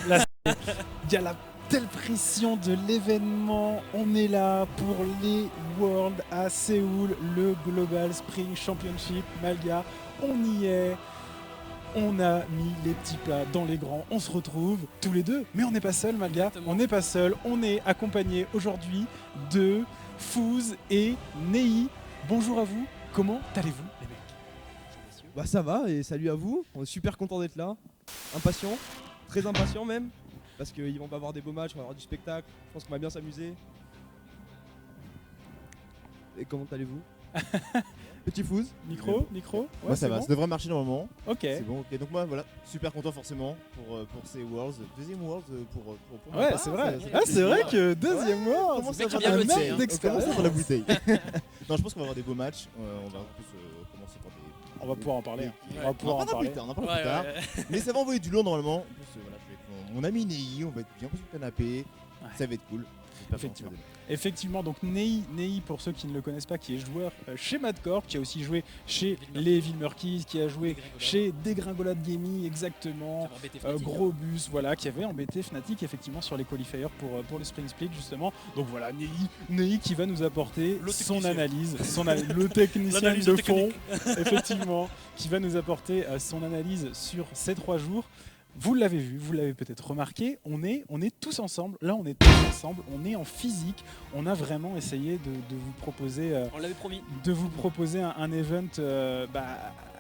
Là, il y a la telle pression de l'événement. On est là pour les Worlds à Séoul, le Global Spring Championship. Malga, on y est. On a mis les petits plats dans les grands. On se retrouve tous les deux. Mais on n'est pas seul, Malga. Exactement. On n'est pas seul. On est accompagné aujourd'hui de Fouz et Nei. Bonjour à vous. Comment allez-vous, les mecs? Bah ça va et salut à vous, on est super content d'être là, impatient, très impatient même, parce qu'ils vont avoir des beaux matchs, on va avoir du spectacle, je pense qu'on va bien s'amuser. Et comment allez-vous? Petit Fouz? Micro? Ouais, Moi ça c'est va, bon. ça devrait marcher normalement. Ok. C'est bon, ok. Donc moi voilà, super content forcément pour ces Worlds, deuxième Worlds pour ma Ouais, part, c'est vrai. ça Ah, fait c'est vrai plaisir. que deuxième Ouais, World, on commence c'est à bien avoir le un dire, an hein. on d'expérience. commence à avoir la bouteille. Non, je pense qu'on va avoir des beaux matchs. On va en plus commencer par des. On va pouvoir en parler. Ouais. On va pouvoir en parler. On en parlera plus tard. Mais ça va envoyer du lourd normalement. En plus, voilà, je vais avec mon ami Nei, on va être bien posé sur le canapé. Ça va être cool. J'espère que ça va Effectivement. donner. Effectivement, donc Nei, pour ceux qui ne le connaissent pas, qui est joueur chez Madcorp, qui a aussi joué chez les Vilmerkeys, qui a joué chez Dégringolade Gaming, exactement. Gros bus, voilà, qui avait embêté Fnatic effectivement sur les qualifiers pour le Spring Split justement. Donc voilà, Nei qui va nous apporter Le son technicien. analyse, le technicien L'analyse de fond, technique. effectivement, qui va nous apporter son analyse sur ces 3 jours. Vous l'avez vu, vous l'avez peut-être remarqué, on est tous ensemble, là on est tous ensemble, on est en physique, on a vraiment essayé de vous proposer On l'avait promis. un event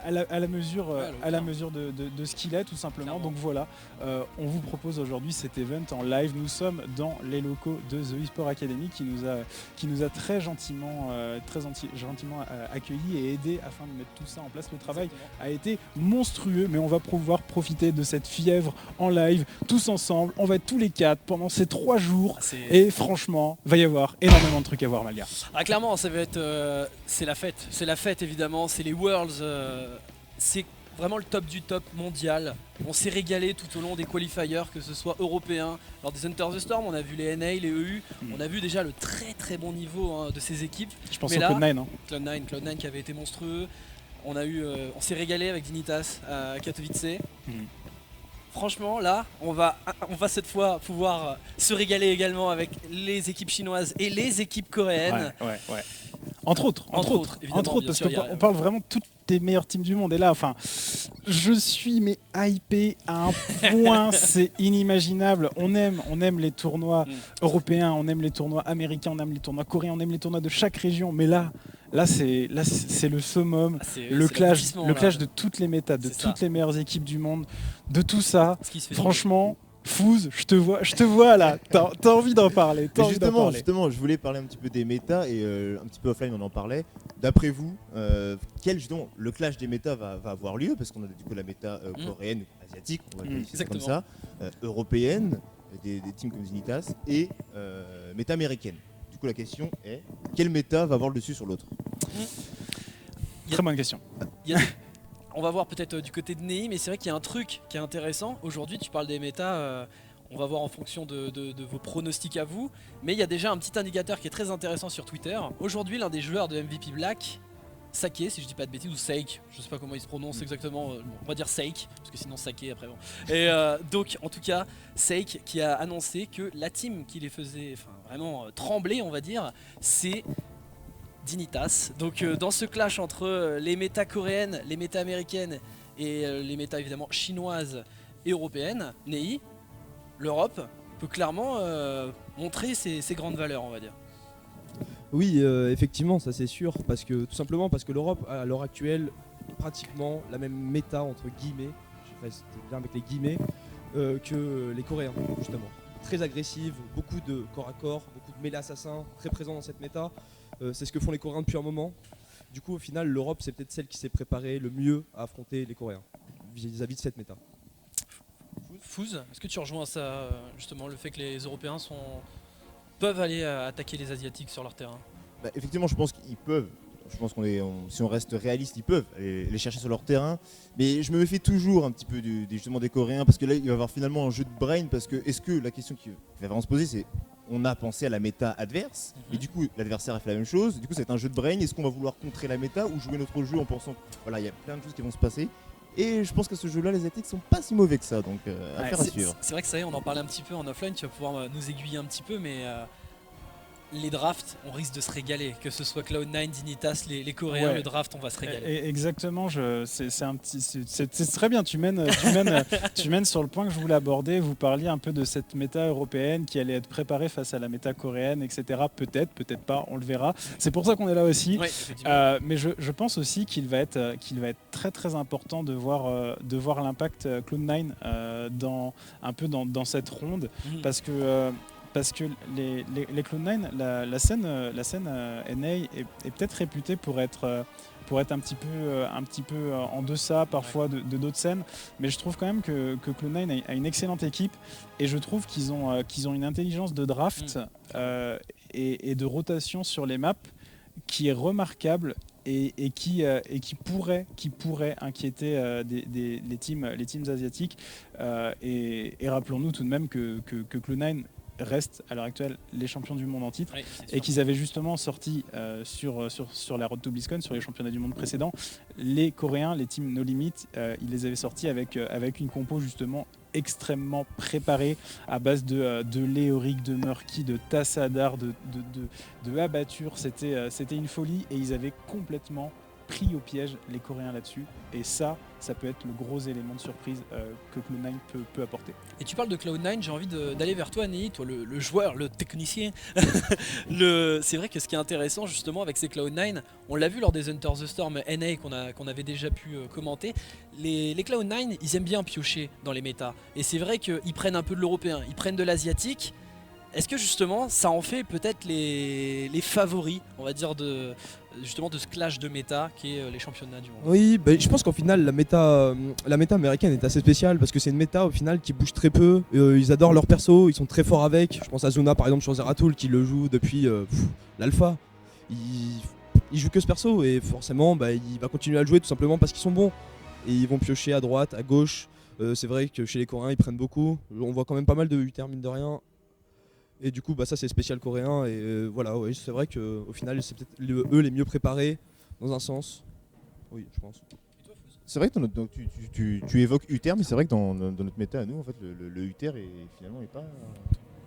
à la mesure, Ouais, à la mesure de ce qu'il est tout simplement. Clairement. Donc voilà, on vous propose aujourd'hui cet event en live. Nous sommes dans les locaux de The eSport Academy qui nous a très gentiment accueillis et aidés afin de mettre tout ça en place. Le travail a été monstrueux, mais on va pouvoir profiter de cette fièvre en live tous ensemble. On va être tous les 4 pendant ces 3 jours. Et franchement, va y avoir énormément de trucs à voir, Malga. Ah, clairement, ça va être. C'est la fête. C'est la fête évidemment. C'est les Worlds. C'est vraiment le top du top mondial. On s'est régalé tout au long des qualifiers, que ce soit européens. Lors des Hunter the Storm, on a vu les NA, les EU. On a vu déjà le très très bon niveau de ces équipes. Je pense Mais au là, Cloud9. Hein. Cloud9 qui avait été monstrueux. On s'est régalé avec Dignitas à Katowice. Franchement, là, on va cette fois pouvoir se régaler également avec les équipes chinoises et les équipes coréennes. Ouais. Entre autres, évidemment, bien parce sûr, qu'on parle vraiment de toutes les meilleures teams du monde. Et là, enfin, je suis hypé à un point, c'est inimaginable. On aime les tournois européens, on aime les tournois américains, on aime les tournois coréens, on aime les tournois de chaque région. Mais là, c'est le summum, le clash de toutes les métas, de toutes les meilleures équipes du monde, de tout ça. Franchement. Fouz, je te vois là, t'as envie d'en parler. Justement, je voulais parler un petit peu des méta et un petit peu offline on en parlait. D'après vous, le clash des méta va avoir lieu parce qu'on a du coup la méta coréenne, asiatique, on va qualifier ça comme ça, européenne, des teams comme Zenitas et méta américaine. Du coup la question est, quel méta va avoir le dessus sur l'autre? Très bonne question. On va voir peut-être du côté de Nei, mais c'est vrai qu'il y a un truc qui est intéressant. Aujourd'hui, tu parles des méta, on va voir en fonction de vos pronostics à vous. Mais il y a déjà un petit indicateur qui est très intéressant sur Twitter. Aujourd'hui, l'un des joueurs de MVP Black, Sake, si je dis pas de bêtises, ou Sake, je sais pas comment il se prononce exactement, on va dire Sake, parce que sinon Sake après bon. Et donc, en tout cas, Sake qui a annoncé que la team qui les faisait vraiment trembler, on va dire, c'est Dignitas. Donc dans ce clash entre les méta coréennes, les méta américaines et les méta évidemment chinoises et européennes, Nei, l'Europe peut clairement montrer ses grandes valeurs, on va dire. Oui, effectivement, ça c'est sûr, tout simplement parce que l'Europe à l'heure actuelle pratiquement la même méta entre guillemets, je reste bien avec les guillemets, que les Coréens justement. Très agressive, beaucoup de corps à corps, beaucoup de mêlés assassins très présents dans cette méta. C'est ce que font les Coréens depuis un moment. Du coup, au final, l'Europe, c'est peut-être celle qui s'est préparée le mieux à affronter les Coréens vis-à-vis de cette méta. Fouz, est-ce que tu rejoins ça, justement, le fait que les Européens peuvent aller attaquer les Asiatiques sur leur terrain? Effectivement, je pense qu'ils peuvent. Je pense si on reste réaliste, ils peuvent aller les chercher sur leur terrain. Mais je me méfie toujours un petit peu justement des Coréens parce que là, il va y avoir finalement un jeu de brain. Parce que est-ce que la question qui va vraiment se poser, c'est on a pensé à la méta adverse et du coup l'adversaire a fait la même chose. Du coup, c'est un jeu de brain. Est-ce qu'on va vouloir contrer la méta ou jouer notre jeu en pensant voilà, il y a plein de choses qui vont se passer. Et je pense que ce jeu-là, les Asiatiques sont pas si mauvais que ça, donc affaire à suivre. C'est vrai que ça y est, on en parlait un petit peu en offline, tu vas pouvoir nous aiguiller un petit peu, mais les drafts, on risque de se régaler, que ce soit Cloud9, Dignitas, les Coréens, le draft, on va se régaler. Exactement, c'est très bien, tu mènes sur le point que je voulais aborder, vous parliez un peu de cette méta européenne qui allait être préparée face à la méta coréenne, etc. Peut-être pas, on le verra. C'est pour ça qu'on est là aussi. Mais je pense aussi qu'il va être très très important de voir l'impact Cloud9 dans cette ronde, parce que les Cloud9, la scène NA est peut-être réputée pour être un petit peu en deçà parfois de d'autres scènes, mais je trouve quand même que Cloud9 a une excellente équipe, et je trouve qu'ils ont une intelligence de draft et de rotation sur les maps qui est remarquable et qui pourrait inquiéter les teams asiatiques. Et rappelons-nous tout de même que Cloud9 restent à l'heure actuelle les champions du monde en titre, et qu'ils avaient justement sorti sur la Road to BlizzCon, sur les championnats du monde précédents, les Coréens, les teams No Limit, ils les avaient sortis avec une compo justement extrêmement préparée à base de Léoric, de Murky, de Tassadar, de Abatture. C'était une folie, et ils avaient complètement pris au piège les Coréens là-dessus, et ça peut être le gros élément de surprise que Cloud9 peut apporter. Et tu parles de Cloud9, j'ai envie d'aller vers toi, Nei, toi le joueur, le technicien. C'est vrai que ce qui est intéressant justement avec ces Cloud9, on l'a vu lors des Enter the Storm NA qu'on avait déjà pu commenter, les Cloud9, ils aiment bien piocher dans les méta, et c'est vrai qu'ils prennent un peu de l'européen, ils prennent de l'asiatique. Est-ce que justement ça en fait peut-être les favoris, on va dire, de ce clash de méta qui est les championnats du monde? Oui, je pense qu'au final la méta américaine est assez spéciale, parce que c'est une méta au final qui bouge très peu. Ils adorent leur perso, ils sont très forts avec. Je pense à Zuna par exemple sur Zeratul qui le joue depuis l'alpha. Il joue que ce perso, et forcément il va continuer à le jouer tout simplement parce qu'ils sont bons. Et ils vont piocher à droite, à gauche. C'est vrai que chez les Coréens ils prennent beaucoup. On voit quand même pas mal de Uther mine de rien. Et du coup, ça c'est spécial coréen, et voilà, oui, c'est vrai qu'au final, c'est peut-être eux les mieux préparés, dans un sens. Oui, je pense. C'est vrai que tu évoques Uther, mais c'est vrai que dans notre méta à nous, en fait, le Uther finalement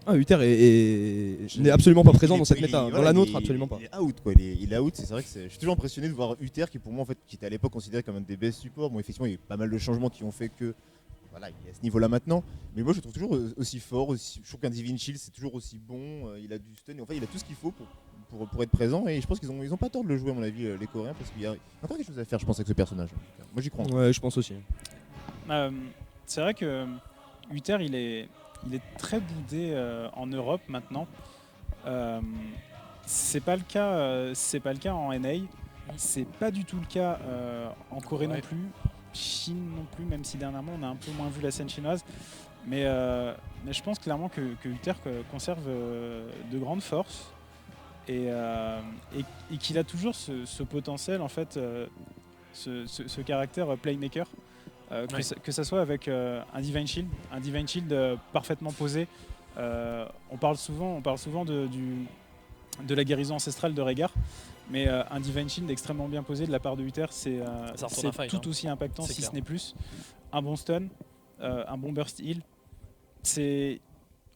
pas. Uther n'est absolument pas présent dans cette méta. Dans la nôtre, absolument pas. Il est out, quoi. Il est out. C'est vrai que je suis toujours impressionné de voir Uther, qui pour moi, en fait, qui était à l'époque considéré comme un des best supports. Bon, effectivement, il y a eu pas mal de changements qui ont fait que. Voilà, il est à ce niveau-là maintenant, mais moi je le trouve toujours aussi fort. Je trouve qu'un Divine Shield c'est toujours aussi bon. Il a du stun, et en fait il a tout ce qu'il faut pour être présent, et je pense qu'ils ont pas tort de le jouer à mon avis, les Coréens, parce qu'il y a encore quelque chose à faire, je pense, avec ce personnage. Moi j'y crois. Ouais, je pense aussi. C'est vrai que Uther il est très boudé en Europe maintenant. C'est pas le cas en NA. C'est pas du tout le cas en Corée non plus. Chine non plus, même si dernièrement on a un peu moins vu la scène chinoise, mais je pense clairement que Uther conserve de grandes forces, et qu'il a toujours ce potentiel, en fait, ce caractère playmaker, que ça soit avec un Divine Shield parfaitement posé. On parle souvent de la guérison ancestrale de Rehgar, mais un Divine Shield extrêmement bien posé de la part de Uther, c'est tout aussi impactant, si ce n'est plus. Un bon stun, un bon burst heal.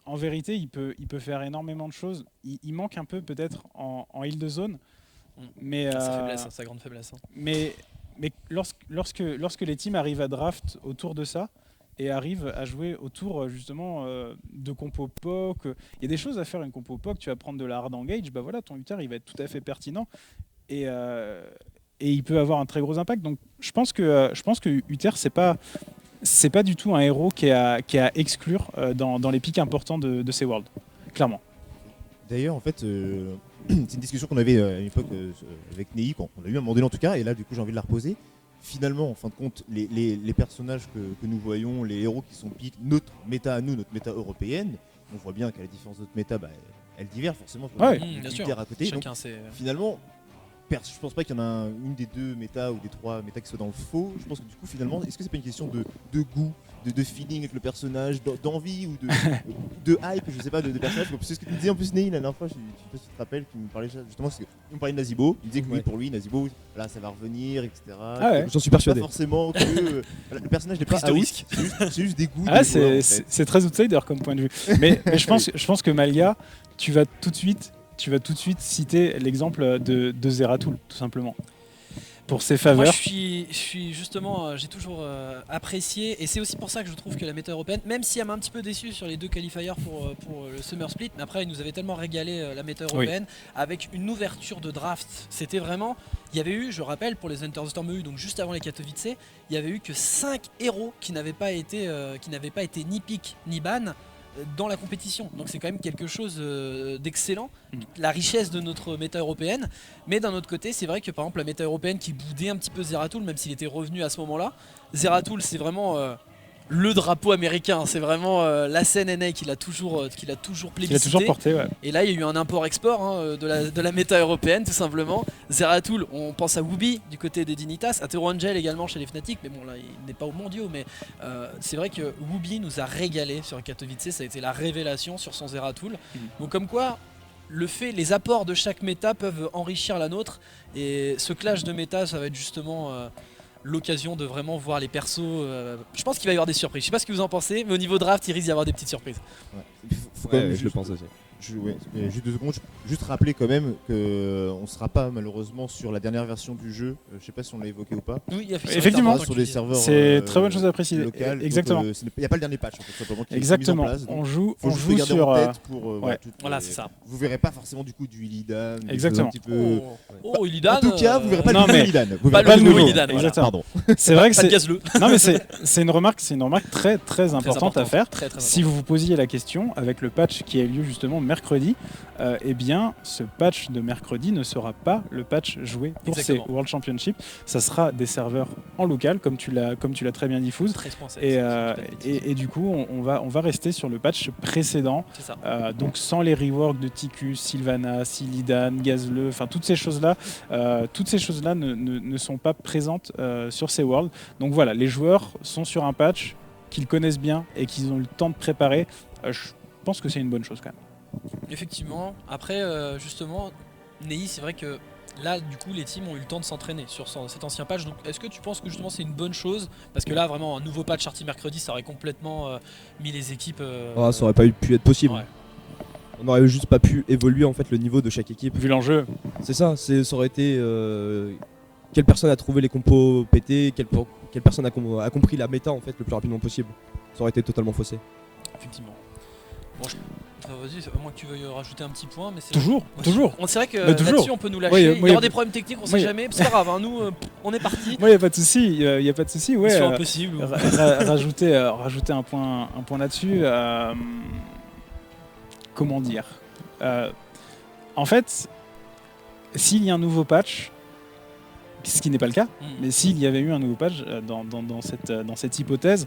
En vérité, il peut faire énormément de choses. Il manque un peu peut-être en heal de zone. Mais, sa grande faiblesse. Mais lorsque les teams arrivent à draft autour de ça, et arrive à jouer autour justement de compo POC. Il y a des choses à faire, une compo POC, tu vas prendre de la hard engage, voilà, ton Uther il va être tout à fait pertinent, et il peut avoir un très gros impact. Donc je pense que Uther c'est pas du tout un héros qui a exclure dans les pics importants de ces Worlds, clairement. D'ailleurs, en fait, c'est une discussion qu'on avait à une époque avec Nei, quand on a eu un moment donné en tout cas, et là du coup j'ai envie de la reposer. Finalement, en fin de compte, les personnages que nous voyons, les héros qui sont piques, notre méta à nous, notre méta européenne, on voit bien qu'à la différence d'autres méta, elle diffère forcément. Bien sûr. À côté. Donc, finalement, je pense pas qu'il y en a une des deux méta ou des trois méta qui soit dans le faux. Je pense que du coup, finalement, est-ce que c'est pas une question de goût, de feeling avec le personnage, d'envie ou de hype, je sais pas, de personnage. C'est ce que tu disais en plus, Nei, la dernière fois, je sais pas si tu te rappelles, qui me parlait justement, on parlait de Nazibo, il disait que Ouais. pour lui, Nazibo, là ça va revenir, etc. Ah ouais. J'en suis Pas persuadé. forcément que le personnage n'est pas Prise de out, risque. c'est juste des goûts. Ah, des joueurs, en fait. c'est très outsider comme point de vue. Mais je pense que Malga, tu vas tout de suite citer l'exemple de Zeratul, tout simplement. Pour ses Moi, faveurs. je suis justement, j'ai toujours apprécié, et c'est aussi pour ça que je trouve que la méta européenne, même si elle m'a un petit peu déçu sur les 2 qualifiers pour le Summer Split, mais après, il nous avait tellement régalé la méta européenne avec une ouverture de draft. C'était vraiment, il y avait eu, je rappelle, pour les Enter the Storm EU, donc juste avant les Katowice, il y avait eu que 5 héros qui n'avaient pas été ni pick ni ban dans la compétition. Donc c'est quand même quelque chose d'excellent, la richesse de notre méta européenne. Mais d'un autre côté, c'est vrai que par exemple la méta européenne qui boudait un petit peu Zeratul, même s'il était revenu à ce moment-là, Zeratul c'est vraiment le drapeau américain, c'est vraiment la scène NA qu'il a toujours Il a plébiscité. toujours porté, ouais. Et là il y a eu un import-export de la méta européenne tout simplement. Zeratul, on pense à Wooby du côté des Dignitas, à Tero Angel également chez les Fnatic, mais bon là il n'est pas au mondiaux, mais c'est vrai que Wooby nous a régalé sur Katowice, ça a été la révélation sur son Zeratul. Donc comme quoi les apports de chaque méta peuvent enrichir la nôtre, et ce clash de méta ça va être justement l'occasion de vraiment voir les persos. Je pense qu'il va y avoir des surprises, je sais pas ce que vous en pensez, mais au niveau draft il risque d'y avoir des petites surprises. Ouais. Faut quand même Ouais, je juste- le pense aussi. mais juste 2 secondes, juste rappeler quand même qu'on ne sera pas malheureusement sur la dernière version du jeu. Je sais pas si on l'a évoqué ou pas. Oui, Effectivement. On sera sur des serveurs. C'est très bonne chose à préciser. Locales, Exactement. donc, il n'y a pas le dernier patch en fait, simplement, qui est mis en Exactement. place, donc On joue, faut on juste le joue garder sur. en tête pour ouais. Voilà, c'est ça. Vous verrez pas forcément du coup du Illidan. des Exactement. choses un petit peu- Oh, Illidan. En tout cas, vous verrez pas non, le mais- nouveau Illidan. Vous pas verrez le nouveau Illidan, voilà. Exactement. Pardon. C'est vrai que Pas de c'est. gazleux. Non, mais c'est une remarque très très importante à faire. Très, très Si vous vous posiez la question, avec le patch qui a eu lieu justement mercredi, eh bien, ce patch de mercredi ne sera pas le patch joué pour Exactement. ces World Championship. Ça sera des serveurs en local, comme tu l'as très bien diffusé. 13.7. Et du coup, on va rester sur le patch précédent, C'est ça. donc sans les reworks de Ticus, Sylvanas, Illidan, Gazleux, enfin toutes ces choses-là ne sont pas présentes sur ces Worlds. Donc voilà, les joueurs sont sur un patch qu'ils connaissent bien et qu'ils ont eu le temps de préparer. Je pense que c'est une bonne chose quand même. Effectivement. Après, justement, Nei, c'est vrai que là, du coup, les teams ont eu le temps de s'entraîner sur cet ancien patch. Donc, est-ce que tu penses que justement c'est une bonne chose? Parce que là, vraiment, un nouveau patch sorti mercredi, ça aurait complètement mis les équipes. Ah, ça aurait pas pu être possible. Ouais. On aurait juste pas pu évoluer en fait le niveau de chaque équipe. Vu l'enjeu, C'est ça, ça aurait été quelle personne a trouvé les compos pétés, quelle personne a compris la méta en fait le plus rapidement possible. Ça aurait été totalement faussé. Effectivement. Bon, vas-y, à moins que tu veuilles rajouter un petit point, mais c'est toujours. C'est vrai que Bah, toujours. là-dessus on peut nous lâcher. Oui, Il oui, y aura oui. des problèmes techniques, on sait Oui. jamais. C'est pas grave, hein, nous on est parti. Moi, il n'y a pas de souci. Il y a pas de souci. Ouais, Mission impossible. rajouter un point là-dessus. Comment dire En fait, s'il y a un nouveau patch, ce qui n'est pas le cas, mais s'il y avait eu un nouveau patch dans cette hypothèse,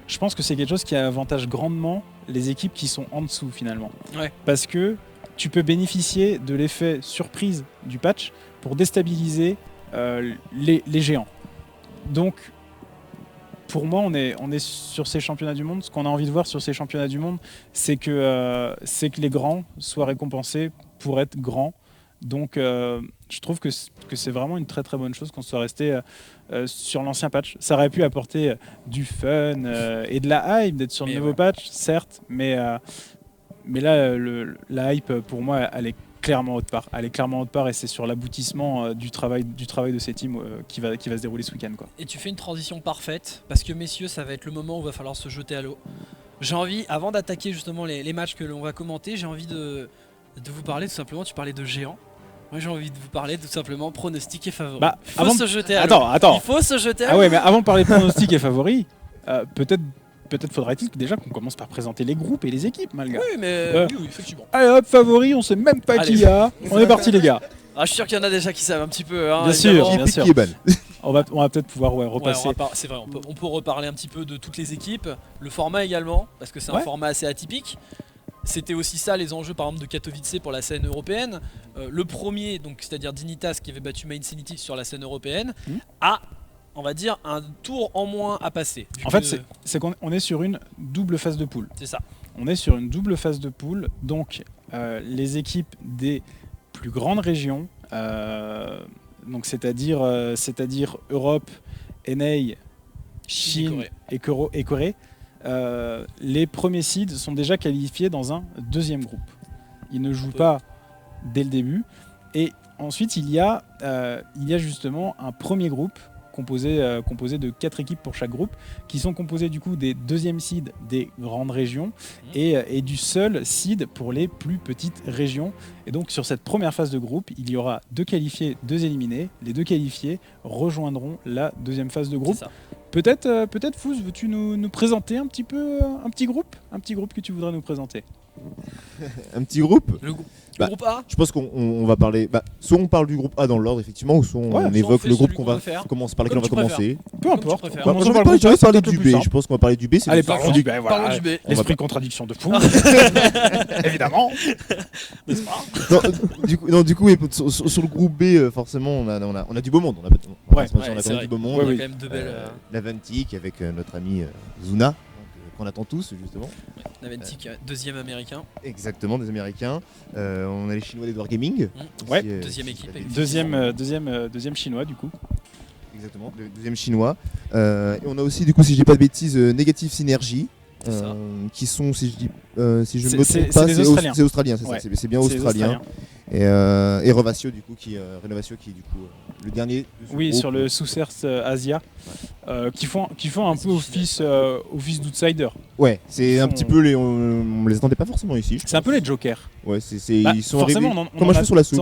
je pense que c'est quelque chose qui avantage grandement les équipes qui sont en dessous finalement. Ouais. Parce que tu peux bénéficier de l'effet surprise du patch pour déstabiliser les géants. Donc, pour moi, on est sur ces championnats du monde. Ce qu'on a envie de voir sur ces championnats du monde, c'est que les grands soient récompensés pour être grands. Donc, je trouve que c'est vraiment une très très bonne chose qu'on soit resté sur l'ancien patch. Ça aurait pu apporter du fun et de la hype d'être sur le nouveau patch, certes, mais là, la hype, pour moi, elle est clairement autre part. Elle est clairement autre part et c'est sur l'aboutissement du travail de ces teams qui va se dérouler ce week-end, quoi. Et tu fais une transition parfaite parce que messieurs, ça va être le moment où il va falloir se jeter à l'eau. J'ai envie, avant d'attaquer justement les matchs que l'on va commenter, j'ai envie de vous parler tout simplement. Tu parlais de géants. Moi j'ai envie de vous parler tout simplement pronostic et favori. Bah, Il faut se jeter à l'eau. Attends. Il faut se jeter à l'eau. Ah ouais, mais avant de parler pronostics et favoris, peut-être faudrait-il déjà qu'on commence par présenter les groupes et les équipes, malgré. Oui, mais oui, effectivement. Allez hop, favoris, on sait même pas Allez. qui y a. On est parti les gars. Ah, je suis sûr qu'il y en a déjà qui savent un petit peu. Hein, Bien sûr, évidemment. bien sûr. Qui est ban. On va peut-être pouvoir Ouais, repasser. c'est vrai, on peut reparler un petit peu de toutes les équipes, le format également, parce que c'est un Ouais. format assez atypique. C'était aussi ça les enjeux par exemple de Katowice pour la scène européenne. Le premier, donc c'est-à-dire Dignitas qui avait battu Main Sanity sur la scène européenne, a, on va dire, un tour en moins à passer. Vu En que- fait, c'est qu'on est sur une double phase de poule. c'est ça. On est sur une double phase de poule, donc les équipes des plus grandes régions donc c'est-à-dire Europe, NA, Chine et Corée. Les premiers seeds sont déjà qualifiés dans un deuxième groupe. Ils ne jouent pas dès le début. Et ensuite, il y a justement un premier groupe composé de 4 équipes pour chaque groupe, qui sont composées du coup des deuxièmes seeds des grandes régions et du seul seed pour les plus petites régions. Et donc sur cette première phase de groupe, il y aura 2 qualifiés, 2 éliminés. Les 2 qualifiés rejoindront la deuxième phase de groupe. Peut-être Fouz, veux-tu nous présenter un petit groupe que tu voudrais nous présenter? Un petit groupe. Le groupe A. Je pense qu'on va parler. Soit on parle du groupe A dans l'ordre, effectivement, ou soit on évoque le groupe qu'on va commencer par lequel on va commencer. Peu importe. J'aurais parlé du B. Je pense qu'on va parler du B. Allez, parlons du B. Parlons du B. L'esprit de contradiction de Fouz. Évidemment. N'est-ce pas? Du coup, sur le groupe B, forcément, on a du beau monde. On a quand même du beau monde. On a quand même de belles. Naventic avec notre ami Zuna. Qu'on attend tous justement. Naventic, deuxième américain. Exactement, des Américains. On a les Chinois d'Edward Gaming. Deuxième équipe. Deuxième Chinois du coup. Exactement, deuxième Chinois. Et on a aussi du coup, si je dis pas de bêtises, Negative Synergy. Qui sont, si je ne me trompe pas, c'est Australien, c'est ça, c'est bien Australien. Et Renovation du coup qui est du coup le dernier. Sur le Southern Asia, qui font un peu office d'outsider. Ouais, c'est un petit peu on les attendait pas forcément ici. C'est un peu les jokers. Ouais, ils sont arrivés comme un cheveu sur la soupe.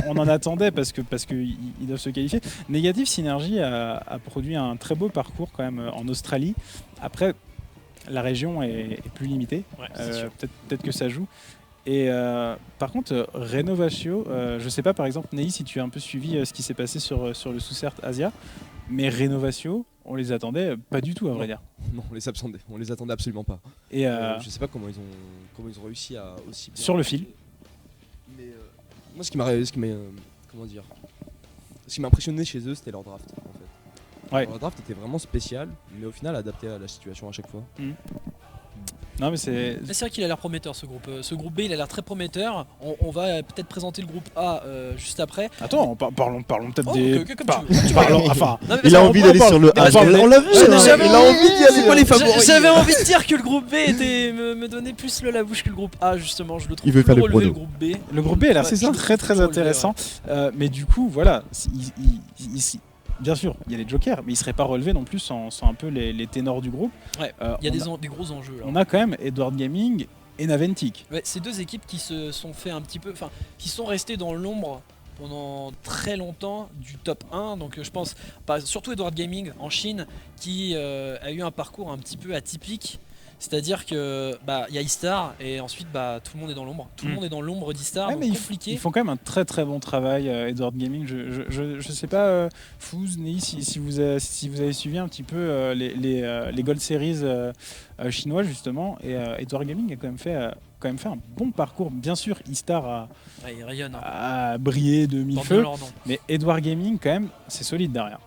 On en attendait parce que ils doivent se qualifier. Negative Synergy a produit un très beau parcours quand même en Australie. Après, la région est plus limitée. Peut-être que ça joue. Et par contre, Renovatio, je sais pas par exemple, Nei, si tu as un peu suivi ce qui s'est passé sur le Southern Asia, mais Renovatio, on les attendait pas du tout à vrai dire. Non, on les attendait absolument pas. Et je sais pas comment ils ont réussi à aussi bien sur le fil. Mais moi, ce qui m'a impressionné chez eux, c'était leur draft en fait. Ouais. Leur draft était vraiment spécial, mais au final adapté à la situation à chaque fois. Non mais c'est vrai qu'il a l'air prometteur ce groupe. Ce groupe B il a l'air très prometteur. On va peut-être présenter le groupe A juste après. Attends, parlons peut-être il a envie d'aller sur le A. On l'a vu. Il a envie d'y aller. C'est pas les favoris. J'avais envie de dire que le groupe B me donnait plus la bouche que le groupe A justement. Je le trouve plus relevé le groupe B. Le groupe B a l'air très intéressant. Mais du coup voilà. Bien sûr, il y a les jokers, mais ils ne seraient pas relevés non plus sans un peu les ténors du groupe. Il y a des gros enjeux là. On a quand même Edward Gaming et Naventic. C'est 2 équipes qui se sont fait un petit peu, qui sont restées dans l'ombre pendant très longtemps du top 1. Donc je pense surtout Edward Gaming en Chine qui a eu un parcours un petit peu atypique. C'est-à-dire que y a E-Star et ensuite tout le monde est dans l'ombre. Tout le monde est dans l'ombre d'E-Star. Mais ils font quand même un très bon travail, Edward Gaming. Je sais pas, Fouz, Nei, si vous avez suivi un petit peu les Gold Series chinois justement. Et Edward Gaming a quand même fait un bon parcours. Bien sûr, E-Star a brillé de mille feux. Mais Edward Gaming quand même, c'est solide derrière.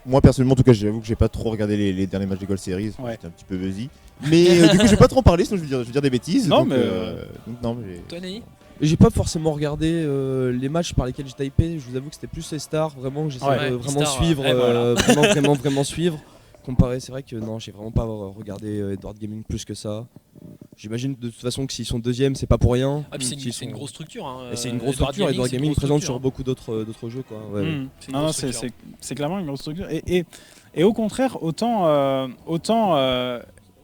Moi personnellement, en tout cas, j'avoue que j'ai pas trop regardé les derniers matchs des Gold Series. J'étais un petit peu busy. Mais du coup, je vais pas trop en parler, sinon je vais dire des bêtises. Non, Toi, Nei ? J'ai pas forcément regardé les matchs par lesquels j'ai typé. Je vous avoue que c'était plus les stars, vraiment que j'essaie de vraiment suivre, vraiment suivre. Comparé, c'est vrai que non, j'ai vraiment pas regardé Edward Gaming plus que ça. J'imagine de toute façon que s'ils sont deuxième, c'est pas pour rien. C'est une grosse structure. Et c'est une grosse structure. Edward Gaming présente sur beaucoup d'autres jeux, quoi. C'est clairement une grosse structure. Et au contraire, autant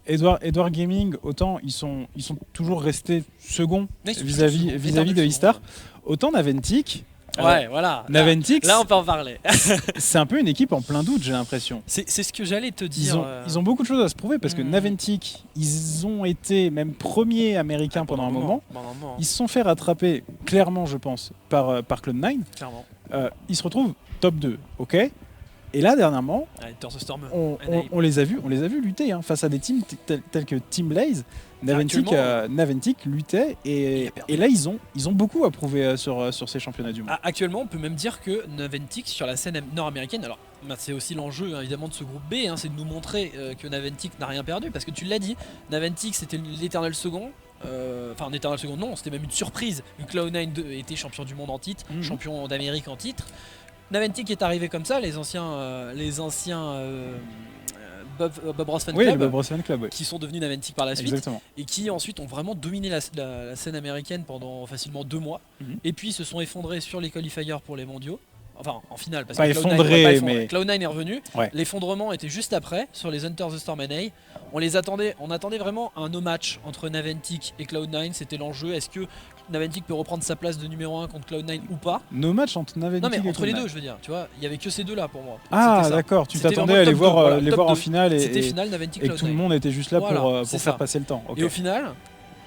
Edward Gaming, autant ils sont toujours restés seconds vis-à-vis de E-Star. Autant Naventic. Naventic, là on peut en parler. C'est un peu une équipe en plein doute, j'ai l'impression. C'est ce que j'allais te dire. Ils ont beaucoup de choses à se prouver parce que Naventic, ils ont été même premiers américains pendant un moment. Ils se sont fait rattraper clairement, je pense, par Cloud9. Clairement. Ils se retrouvent top 2, ok. Et là dernièrement, on les a vus lutter face à des teams tels que Team Blaze. Naventic luttait et là ils ont beaucoup à prouver sur ces championnats du monde. Actuellement on peut même dire que Naventic sur la scène nord-américaine, alors c'est aussi l'enjeu évidemment de ce groupe B, c'est de nous montrer que Naventic n'a rien perdu parce que tu l'as dit, Naventic c'était l'éternel second, Enfin en Eternal Second non, c'était même une surprise vu que Cloud9 était champion du monde en titre, champion d'Amérique en titre. Naventic est arrivé comme ça, les anciens Bob Ross Fan Oui, le Club, Bob Ross Fan Club, oui. qui sont devenus Naventic par la suite. Exactement. Et qui ensuite ont vraiment dominé la scène américaine pendant facilement 2 mois. Et puis se sont effondrés sur les qualifiers pour les mondiaux. Enfin en finale, parce Pas que effondré, mais Cloud9 est revenu. Ouais. L'effondrement était juste après sur les Hunter the Storm NA. On attendait vraiment un no match entre Naventic et Cloud9, c'était l'enjeu. Est-ce que Naventic peut reprendre sa place de numéro 1 contre Cloud9 ou pas? nos matchs entre Naventic Non mais et entre les Cloud9. deux, je veux dire, tu vois, il y avait que ces deux là pour moi. Ah C'était ça. d'accord, tu C'était t'attendais vraiment à les top voir, deux, voilà, les top voir en deux. finale C'était et finale Naventic que tout le Cloud9. monde était juste là Voilà, pour c'est faire ça. passer le temps. Ok. Et au final,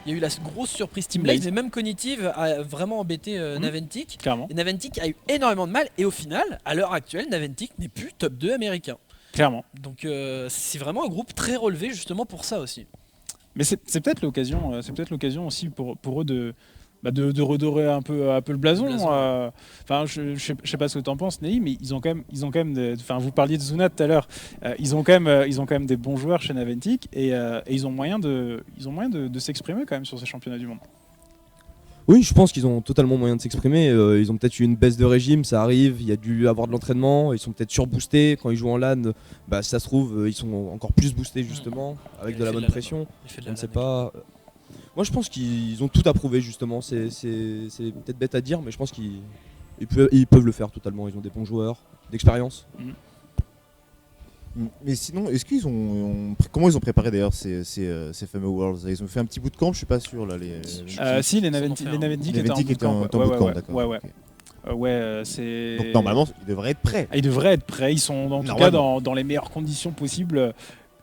il y a eu la grosse surprise Team Blaze, mais même Cognitive a vraiment embêté Naventic. Clairement. Et Naventic a eu énormément de mal, et au final, à l'heure actuelle, Naventic n'est plus top 2 américain. Clairement. Donc c'est vraiment un groupe très relevé justement pour ça aussi. Mais c'est peut-être l'occasion, aussi pour eux de redorer un peu le blason. Enfin, je sais pas ce que tu en penses, Nei, mais ils ont quand même enfin, vous parliez de Zuna tout à l'heure. Ils ont quand même des bons joueurs chez Naventic et ils ont moyen de s'exprimer quand même sur ces championnats du monde. Oui, je pense qu'ils ont totalement moyen de s'exprimer. Ils ont peut-être eu une baisse de régime, ça arrive. Il y a dû avoir de l'entraînement. Ils sont peut-être surboostés. Quand ils jouent en LAN, si ça se trouve, ils sont encore plus boostés justement, avec de la bonne pression. Je ne sais pas. Moi, je pense qu'ils ont tout à prouver justement. C'est peut-être bête à dire, mais je pense qu'ils peuvent le faire totalement. Ils ont des bons joueurs, d'expérience. Mais sinon, est-ce qu'ils comment ils ont préparé d'ailleurs ces fameux Worlds? Ils ont fait un petit bootcamp, je suis pas sûr là. Si, les Naventic étaient en bootcamp. D'accord. Ouais, c'est. Donc normalement, ils devraient être prêts. Ils devraient être prêts. Ils sont en tout cas dans les meilleures conditions possibles.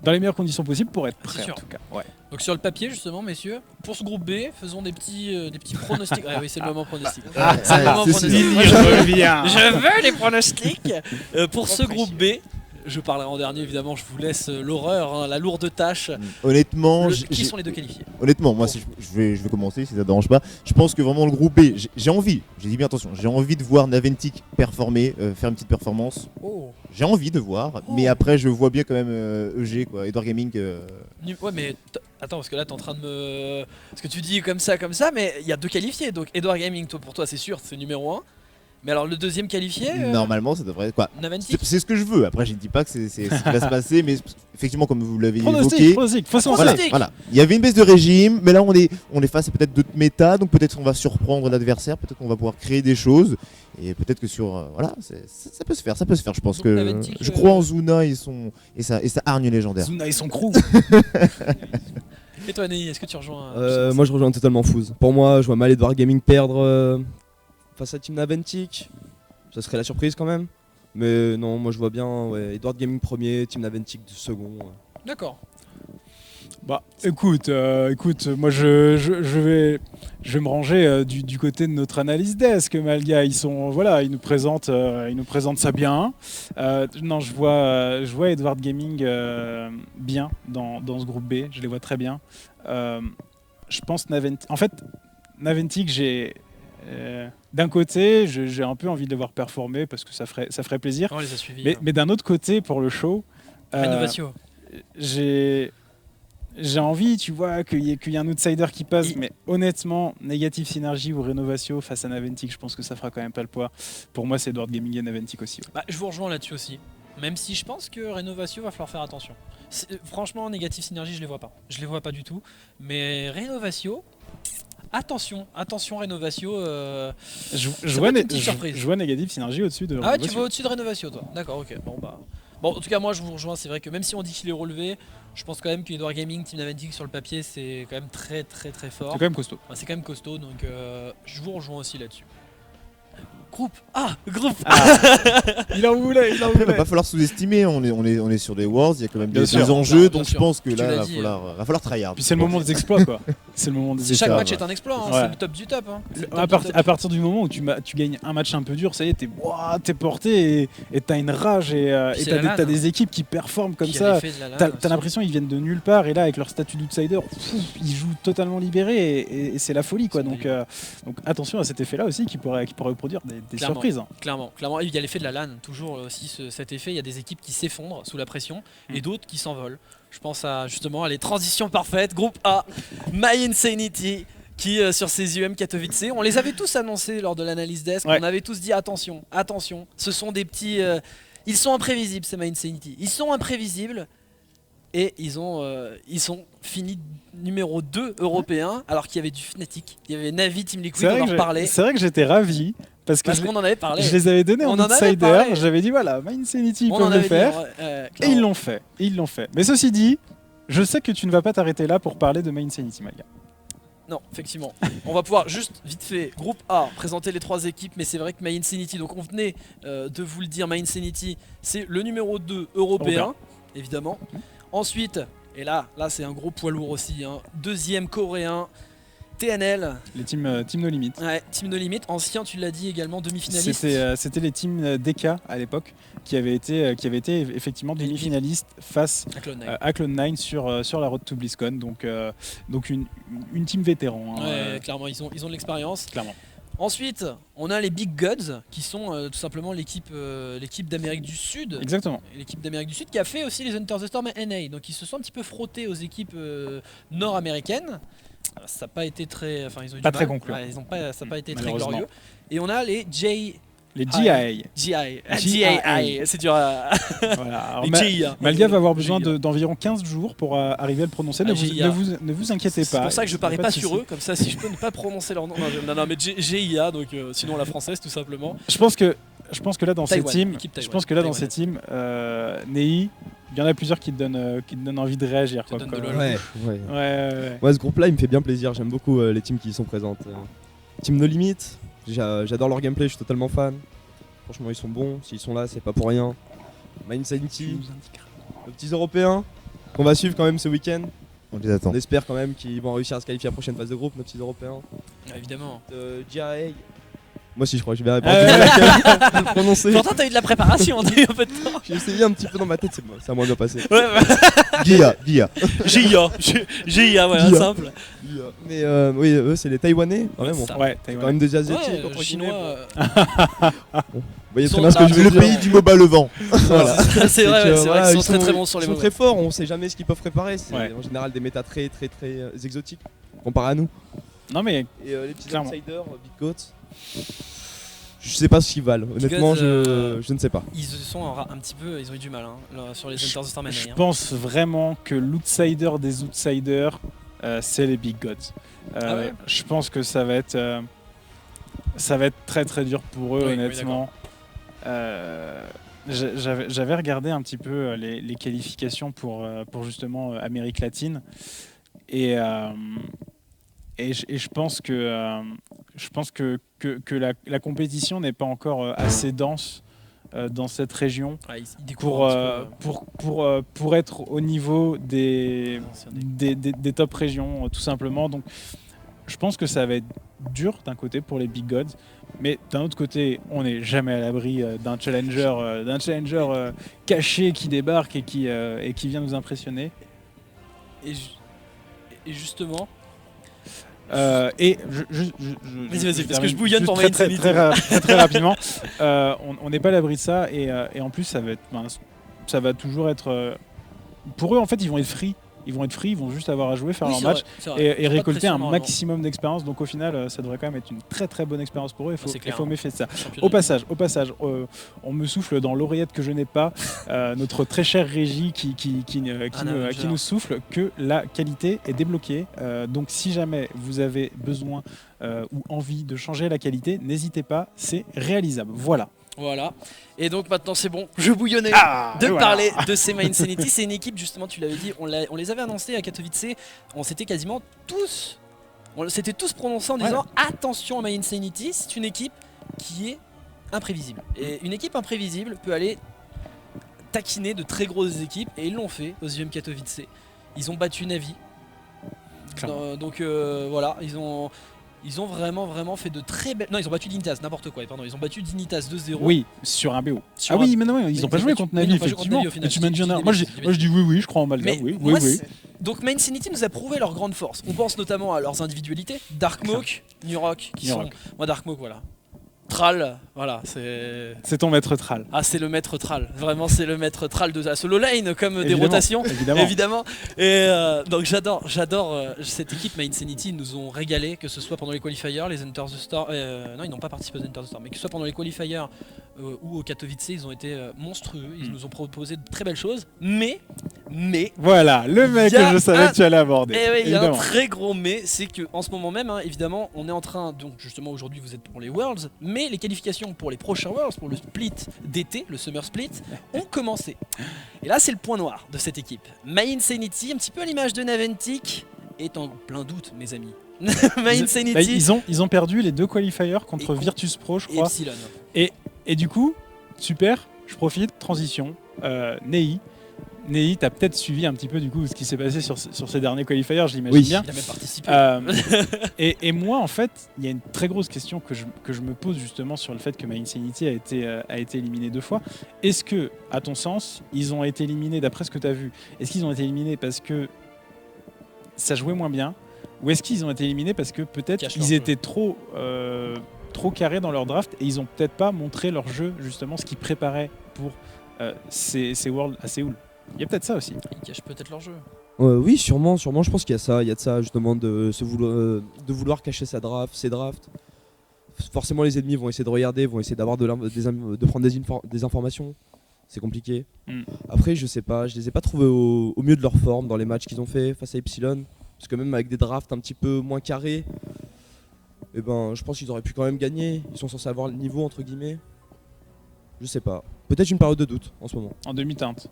Dans les meilleures conditions possibles pour être prêts, en tout cas. Ouais. Donc sur le papier justement, messieurs, pour ce groupe B, faisons des petits pronostics. Ah oui, c'est le moment pronostic. C'est le moment pronostic. Je veux les pronostics. Pour ce groupe B, je parlerai en dernier évidemment, je vous laisse l'horreur, la lourde tâche. Honnêtement, qui sont les deux qualifiés? Honnêtement, moi si je vais commencer si ça ne dérange pas. Je pense que vraiment le groupe B, j'ai envie de voir Naventic performer, faire une petite performance. J'ai envie de voir, mais après je vois bien quand même EG quoi, Edward Gaming. Ouais mais attends, parce que là t'es en train de me... Parce que tu dis comme ça, mais il y a 2 qualifiés, donc Edward Gaming, pour toi c'est sûr, c'est numéro 1. Mais alors le deuxième qualifié normalement ça devrait être quoi? Naventic. C'est ce que je veux. Après je ne dis pas que c'est ce qui va se passer, mais effectivement comme vous l'avez évoqué. Voilà. Il y avait une baisse de régime, mais là on est face à peut-être d'autres méta, donc peut-être on va surprendre l'adversaire, peut-être qu'on va pouvoir créer des choses, et peut-être que sur ça peut se faire, Je pense donc, que Naventic, je crois en Zuna et sa hargne légendaire. Zuna et son crew. Et toi Nei, est-ce que tu rejoins moi je rejoins totalement Fouz. Pour moi, je vois mal Edward Gaming perdre face à Team Naventic, ça serait la surprise quand même. Mais non, moi je vois bien Edward Gaming premier, Team Naventic second. D'accord. Bah écoute, moi je vais me ranger du côté de notre analyse desk, Malga. Ils nous présentent ça bien. Non, je vois Edward Gaming bien dans ce groupe B. Je les vois très bien. Je pense Naventic. En fait, Naventic, d'un côté, j'ai un peu envie de les voir performer parce que ça ferait plaisir. On les a suivis. Mais d'un autre côté, pour le show, Renovatio. J'ai envie, tu vois, qu'il y ait un outsider qui passe, mais honnêtement, Negative Synergy ou Renovatio face à Naventic, je pense que ça fera quand même pas le poids. Pour moi, c'est Edward Gaming et Naventic aussi. Ouais. Je vous rejoins là-dessus aussi. Même si je pense que Renovatio va falloir faire attention. Franchement, Negative Synergy, je les vois pas. Je les vois pas du tout. Mais Renovatio... Attention Renovatio. Je vois Negative Synergy au-dessus de Renovatio. Ah ouais, tu vois au-dessus de Renovatio toi. D'accord, ok. Bon, en tout cas, moi je vous rejoins. C'est vrai que même si on dit qu'il est relevé, je pense quand même que Edward Gaming, Team Naventic sur le papier, c'est quand même très très très fort. C'est quand même costaud. C'est quand même costaud, donc je vous rejoins aussi là-dessus. Groupe. Il en voulait. Il va pas falloir sous-estimer, on est sur des Worlds, il y a quand même des enjeux, donc je pense que là il va falloir tryhard. Puis c'est le moment des exploits quoi. Chaque match est un exploit, c'est le top du top. À partir du moment où tu gagnes un match un peu dur, ça y est, t'es porté et t'as une rage et t'as des équipes qui performent comme ça. T'as l'impression qu'ils viennent de nulle part et là avec leur statut d'outsider, ils jouent totalement libérés et c'est la folie quoi. Donc attention à cet effet-là aussi qui pourrait produire des surprises. Clairement. Il y a l'effet de la LAN, toujours aussi cet effet. Il y a des équipes qui s'effondrent sous la pression et d'autres qui s'envolent. Je pense à justement à les transitions parfaites. Groupe A, My Insanity, qui sur ces UM Katowice, on les avait tous annoncés lors de l'analyse desk. Ouais. On avait tous dit attention, attention. Ce sont des petits, ils sont imprévisibles ces My Insanity. Ils sont imprévisibles. Et ils sont finis numéro 2 européen, alors qu'il y avait du Fnatic, il y avait Navi, Team Liquid, on en reparlait. C'est vrai que j'étais ravi parce Parce qu'on en avait parlé. je les avais donnés en On en avait outsider. parlé. J'avais dit voilà, My Insanity ils On en peuvent le avait dit, faire. Et clairement. ils l'ont fait. Et ils l'ont fait. Mais ceci dit, je sais que tu ne vas pas t'arrêter là pour parler de My Insanity, Malia. Non, effectivement. On va pouvoir juste vite fait, groupe A, présenter les 3 équipes, mais c'est vrai que My Insanity, donc on venait de vous le dire, My Insanity, c'est le numéro 2 européen, évidemment. Ensuite, et là c'est un gros poids lourd aussi, hein, deuxième coréen, TNL. Les teams Team No Limit. Ouais, Team No Limit, ancien, tu l'as dit également, demi-finaliste. C'était les teams DK à l'époque qui avaient été effectivement demi-finalistes face à Cloud9. à Cloud9 sur la road to BlizzCon. Donc une team vétéran. Hein, Ouais, clairement, ils ont de l'expérience. clairement. Ensuite, on a les Big Gods, qui sont tout simplement l'équipe d'Amérique du Sud. Exactement. L'équipe d'Amérique du Sud qui a fait aussi les Enter the Storm à NA. Donc ils se sont un petit peu frottés aux équipes nord-américaines. Ça n'a pas été très... Enfin, ils ont eu Pas du très mal. concluant. Ouais, ça n'a pas été très Malheureusement. glorieux. Et on a les Les GI. GI. C'est dur à... Voilà. Alors, Les GI. Malga va avoir besoin GI. d'environ 15 jours pour arriver à le prononcer. Ah, GIA. Ne vous inquiétez C'est pas. pour ça que je parie Il y a pas de sur souci. eux, comme ça si je peux ne pas prononcer leur nom. Non, mais GIA, donc sinon la française tout simplement. Je pense que là dans ces Taïwan, teams, équipe je Taïwan, pense que là dans Taïwan. ces teams, Nei, il y en a plusieurs qui te donnent envie de réagir. Te Quoi, donnent quoi. de Ouais, ouais. Ouais. Moi, ce groupe-là, il me fait bien plaisir. J'aime beaucoup les teams qui y sont présentes. Team No Limit, j'adore leur gameplay, je suis totalement fan. Franchement, ils sont bons. S'ils sont là, c'est pas pour rien. My Insanity, nos petits Européens qu'on va suivre quand même ce week-end. On les attend. On espère quand même qu'ils vont réussir à se qualifier à la prochaine phase de groupe, nos petits Européens. Évidemment. GIA. Moi aussi, je crois que je vais répondre à le prononcer. Pourtant t'as eu de la préparation, on a eu un peu de temps. J'ai essayé un petit peu dans ma tête, ça m'a bien passé. Ouais, Gia. GIA, ouais, GIA. simple. Mais oui, eux, c'est les Taïwanais. Quand même, Ça. Ouais, quand Taïwan. même des Asiatiques. Ouais, entre guillemets. chinois. Vous voyez Ils très sont bien ce que je C'est veux le dire. pays du MOBA Levant. Voilà. C'est vrai, que, ouais, c'est vrai voilà, qu'ils sont très bons sur les Ils sont mots. très forts, on sait jamais ce qu'ils peuvent préparer. C'est Ouais. en général des méta très exotiques comparé à nous. Non mais Et les petits Clairement. outsiders, Big Goats, je sais pas ce qu'ils valent. Honnêtement, Goats, je ne sais pas. Ils sont un petit peu, ils ont eu du mal hein, là, sur les Enter the Storm NA. je hein. pense vraiment que l'outsider des outsiders, c'est les Big Gods. Ah ouais. Je pense que ça va être très très dur pour eux, Oui, oui, honnêtement. J'avais regardé un petit peu les qualifications pour justement Amérique latine et je pense que la compétition n'est pas encore assez dense dans cette région Ouais, ils découvrent un petit peu, pour être au niveau des anciens des top régions tout simplement. Donc je pense que ça va être dur d'un côté pour les Big Gods, mais d'un autre côté on n'est jamais à l'abri d'un challenger caché qui débarque et qui vient nous impressionner. Et justement, Et Vas-y, parce que je bouillonne juste pour très, My très, Insanity. très rapidement. On n'est pas à l'abri de ça et en plus ça va toujours être pour eux en fait ils vont être free. Ils vont juste avoir à jouer, faire Oui, leur c'est match vrai, c'est vrai. et Pas de récolter pression, un normalement. maximum d'expérience. Donc au final, ça devrait quand même être une très très bonne expérience pour eux. c'est Il clair, faut hein. méfier de ça. Championnat. Au passage, on me souffle dans l'oreillette que je n'ai pas, notre très chère régie qui nous souffle que la qualité est débloquée. Donc si jamais vous avez besoin ou envie de changer la qualité, n'hésitez pas, c'est réalisable. Voilà. Voilà. Et donc maintenant c'est bon, je bouillonnais de et voilà. parler de ces My Insanity. C'est une équipe, justement, tu l'avais dit, on les avait annoncés à Katowice. On s'était quasiment tous, on s'était tous prononcés en disant attention à My Insanity, c'est une équipe qui est imprévisible. Et une équipe imprévisible peut aller taquiner de très grosses équipes et ils l'ont fait aux UM Katowice. Ils ont battu Navi. Donc voilà, ils ont vraiment fait de très belles... Non, ils ont battu Dignitas, n'importe quoi, pardon. Ils ont battu Dignitas 2-0. Oui, sur un BO. Sur Ah un- oui, mais non, ils Mais n'ont pas ils ont joué battu- contre mais ils Navi, n'ont pas joué contre effectivement. Navi au final. Et tu m'as dit, Je dis moi des je bêtises. dis oui, je crois en Malga. Mais Oui. moi, donc My Insanity nous a prouvé leur grande force. On pense notamment à leurs individualités. Darkmoke, Nurok, qui Nurok. sont... Moi Darkmoke, voilà. Thrall, voilà, c'est... C'est ton maître Thrall. Ah, c'est le maître Thrall. Vraiment, c'est le maître Thrall de la solo lane, comme des Évidemment, rotations. évidemment. Et donc j'adore cette équipe. My Insanity nous ont régalé, que ce soit pendant les qualifiers, les Enter the Storm. Non, ils n'ont pas participé aux Enter the Storm, mais que ce soit pendant les qualifiers ou au Katowice, ils ont été monstrueux. Ils nous ont proposé de très belles choses. Mais. Voilà, le mec y a que je savais que tu allais aborder. Et oui, il y a un évidemment. très gros mais, c'est que en ce moment même, hein, évidemment, on est en train, donc justement aujourd'hui vous êtes pour les Worlds, mais les qualifications pour les prochains Worlds, pour le split d'été, le Summer Split, ont commencé. Et là c'est le point noir de cette équipe. My Insanity, un petit peu à l'image de Naventic, est en plein doute mes amis. My Insanity Bah, ils ont perdu les 2 qualifiers contre Et Virtus Pro, je et crois. Epsilon. Et du coup, super, je profite, transition, Nei, t'as peut-être suivi un petit peu du coup ce qui s'est passé sur ces derniers qualifiers, je l'imagine Oui. bien. Il a même participé. Et moi, en fait, il y a une très grosse question que je me pose justement sur le fait que My Insanity a été éliminé 2 fois. Est-ce que, à ton sens, ils ont été éliminés, d'après ce que tu as vu, est-ce qu'ils ont été éliminés parce que ça jouait moins bien, ou est-ce qu'ils ont été éliminés parce que peut-être Cache leur ils jeu. étaient trop carrés dans leur draft et ils ont peut-être pas montré leur jeu, justement, ce qu'ils préparaient pour ces Worlds à Séoul. Il y a peut-être ça aussi. Ils cachent peut-être leur jeu. Oui, sûrement. Je pense qu'il y a ça. Il y a de ça justement de vouloir cacher ses drafts. Forcément, les ennemis vont essayer de regarder, vont essayer d'avoir de prendre des informations. C'est compliqué. Mm. Après, je sais pas. Je les ai pas trouvés au mieux de leur forme dans les matchs qu'ils ont fait face à Epsilon. Parce que même avec des drafts un petit peu moins carrés, eh ben, je pense qu'ils auraient pu quand même gagner. Ils sont censés avoir le niveau entre guillemets. Je sais pas. Peut-être une période de doute en ce moment. En demi-teinte.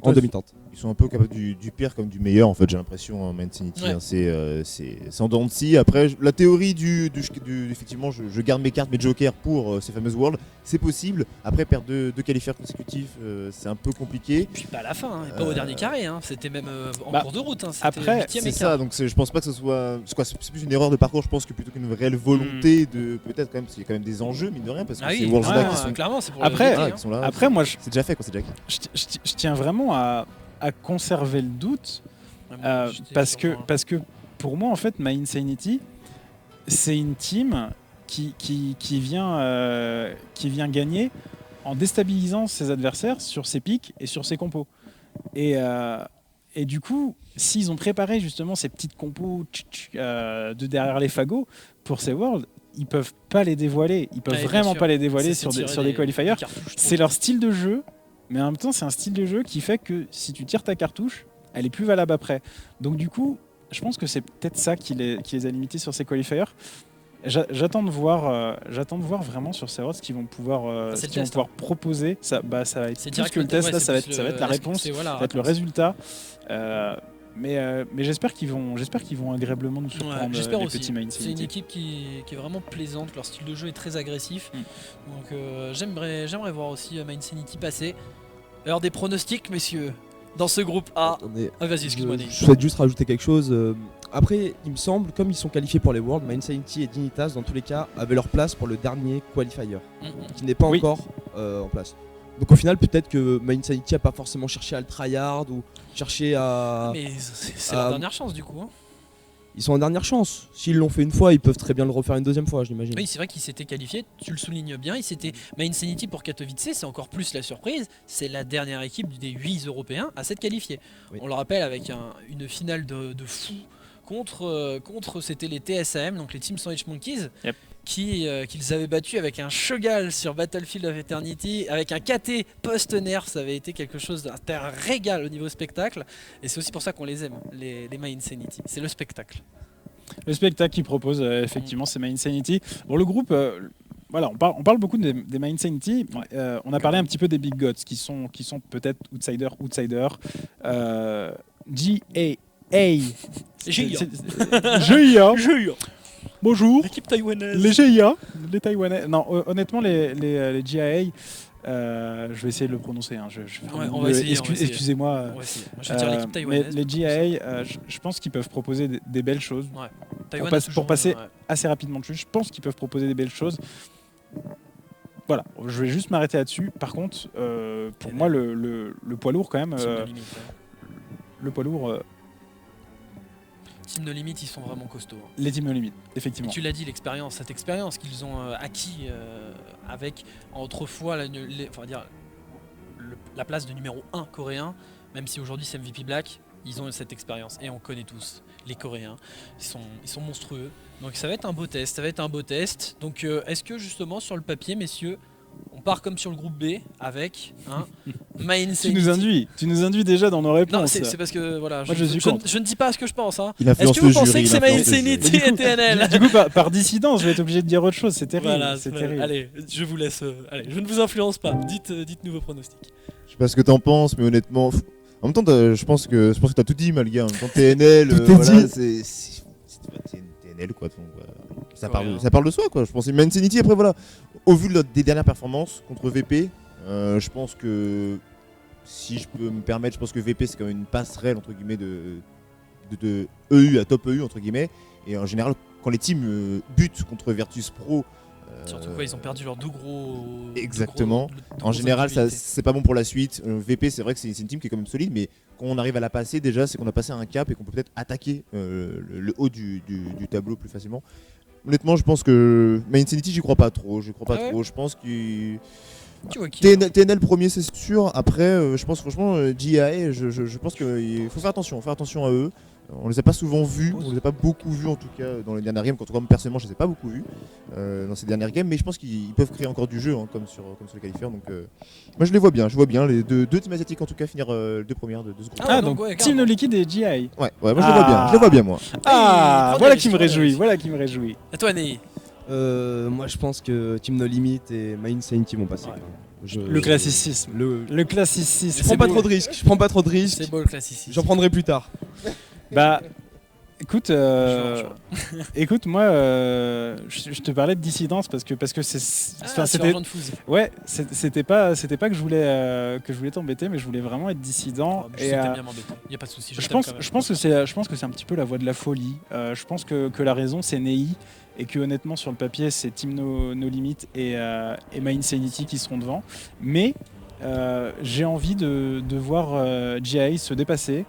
En demi-teinte. Ils sont un peu capables du pire comme du meilleur en fait, j'ai l'impression, My Insanity. Ouais. Hein, c'est en dents de scie. Après, la théorie effectivement, je garde mes cartes, mes jokers pour ces fameuses Worlds, c'est possible. Après, perdre deux qualifiers consécutifs, c'est un peu compliqué. Puis pas à la fin, hein, et pas au dernier carré, hein. C'était même en Bah, cours de route. Hein. C'était après, 8e C'est écart. ça, donc je pense pas que ce soit. C'est plus une erreur de parcours, je pense, que plutôt qu'une réelle volonté de. Peut-être quand même, parce qu'il y a quand même des enjeux, mine de rien, parce que Ah ces oui, Worlds-là ouais, qui sont. clairement, c'est pour Après- le Voilà, GT, qui sont là. Après, moi, c'est déjà fait, quoi, c'est déjà acquis. je tiens vraiment à conserver le doute. hein. J'étais Parce sur que, un- parce que pour moi, en fait, My Insanity, c'est une team qui vient gagner en déstabilisant ses adversaires sur ses pics et sur ses compos. Et du coup, s'ils ont préparé justement ces petites compos de derrière les fagots pour ces Worlds, ils peuvent pas les dévoiler. Ils peuvent Ouais, bien vraiment sûr. pas les dévoiler C'est sur des tirer qualifiers. des cartouches C'est trop leur style de jeu, mais en même temps, c'est un style de jeu qui fait que si tu tires ta cartouche, elle est plus valable après. Donc du coup, je pense que c'est peut-être ça qui les a limités sur ces qualifiers. J'attends de voir vraiment sur ces routes ce qu'ils vont pouvoir, c'est ce qu'ils le vont test, pouvoir proposer. Ça va être C'est plus direct que le test, ouais, là, c'est ça va plus être la réponse, ça voilà, va être le résultat. Mais j'espère qu'ils vont agréablement nous surprendre, j'espère les aussi. petits Mind C'est une Sanity. équipe qui est vraiment plaisante, leur style de jeu est très agressif. Mm. Donc j'aimerais voir aussi My Insanity passer. Alors des pronostics, messieurs, dans ce groupe A. Attendez. Ah vas-y, excuse-moi. Je Ney. souhaite juste rajouter quelque chose. Après, il me semble, comme ils sont qualifiés pour les Worlds, My Insanity et Dignitas, dans tous les cas, avaient leur place pour le dernier qualifier, Mm, mm. qui n'est pas Oui. encore en place. Donc au final, peut-être que My Insanity n'a pas forcément cherché à le tryhard ou cherché à... Mais c'est leur dernière chance du coup. Hein. Ils sont en dernière chance. S'ils l'ont fait une fois, ils peuvent très bien le refaire une deuxième fois, j'imagine. Oui, c'est vrai qu'ils s'étaient qualifiés, tu le soulignes bien. My Insanity pour Katowice, c'est encore plus la surprise. C'est la dernière équipe des 8 Européens à s'être qualifiée. Oui. On le rappelle avec une finale de fou contre c'était les TSAM, donc les Team Sandwich Monkeys, Yep. qu'ils avaient battu avec un Shogal sur Battlefield of Eternity, avec un KT post-nerf. Ça avait été quelque chose d'un régal au niveau spectacle. Et c'est aussi pour ça qu'on les aime, les My Insanity. C'est le spectacle. Le spectacle qu'ils proposent, effectivement, c'est My Insanity. Bon, le groupe, voilà, on parle beaucoup des My Insanity. On a parlé un petit peu des Big Gods, qui sont peut-être outsiders. GAA. GIA. Bonjour. L'équipe taïwanaise. Les GIA, les Taïwanais. Non, honnêtement, les GIA, je vais essayer de le prononcer. Hein. Ouais, on va essayer, Excusez-moi. On va essayer. Je vais dire l'équipe Mais taïwanaise. les GIA, je pense qu'ils peuvent proposer des belles choses. Taïwan pour a toujours, passer assez rapidement dessus, je pense qu'ils peuvent proposer des belles choses. Voilà, je vais juste m'arrêter là-dessus. Par contre, pour moi, le poids lourd, quand même, team de limite, ouais. le poids lourd, Team No Limit, ils sont vraiment costauds. Les Team No Limit, Et effectivement. tu l'as dit, cette expérience qu'ils ont acquis avec autrefois la place de numéro 1 coréen, même si aujourd'hui c'est MVP Black, ils ont cette expérience et on connaît tous les Coréens, ils sont monstrueux. Donc ça va être un beau test, Donc est-ce que justement sur le papier, messieurs, on part comme sur le groupe B avec My Insanity. Tu nous induis déjà dans nos réponses. Non, c'est parce que voilà, Moi, je ne dis pas ce que je pense. Il Est-ce influence que vous le pensez jury, que il c'est My influence le jury. Insanity et TNL? Du coup, par dissidence, je vais être obligé de dire autre chose. C'est terrible. Voilà, c'est terrible. allez, je vous laisse. Allez, je ne vous influence pas. Dites-nous vos pronostics. Je sais pas ce que t'en penses, mais honnêtement, en même temps, je pense que t'as tout dit, Malga. En même temps, TNL, Tout est voilà, dit. c'est TNL quoi. Donc, ça Coréen. parle de soi quoi. Je pense. Man Sanity après voilà, au vu des dernières performances contre VP, je pense que si je peux me permettre, je pense que VP c'est quand même une passerelle entre guillemets de EU à top EU entre guillemets. Et en général, quand les teams butent contre Virtus Pro. Surtout ils ont perdu leurs deux gros. Exactement. En général, c'est pas bon pour la suite. VP, c'est vrai que c'est une team qui est quand même solide, mais quand on arrive à la passer, déjà, c'est qu'on a passé un cap et qu'on peut peut-être attaquer le haut du tableau plus facilement. Honnêtement, je pense que My Insanity, j'y crois pas trop. Je pense que Tu vois qui TNL premier, c'est sûr. Après, je pense franchement, GIA, je pense qu'il faut faire attention à eux. On les a pas souvent vus, on les a pas beaucoup vus en tout cas dans les dernières games. Quand personnellement, je les ai pas beaucoup vus dans ces dernières games, mais je pense qu'ils peuvent créer encore du jeu comme sur les qualifieurs. Donc moi je les vois bien, les deux teams asiatiques en tout cas finir deux premières de ce groupe. Ah, donc Team No Liquid et GI. Ouais, moi je les vois bien moi. Ah, voilà qui me réjouit. À toi, Ney. Moi je pense que Team No Limit et My Insanity vont passer. Ouais. Le classicisme. Le classicisme. Je prends pas trop de risques. C'est beau le classicisme. J'en prendrai plus tard. Bah, écoute, Je écoute, moi, je te parlais de dissidence parce que c'était, ouais, c'était pas que je voulais t'embêter, mais je voulais vraiment être dissident. Je sais que t'aimes bien m'embêter. Y a pas de souci. Je pense que c'est un petit peu la voie de la folie. Je pense que la raison c'est Ney et que honnêtement sur le papier c'est Team No Limit et My Insanity qui seront devant. Mais j'ai envie de voir GI se dépasser.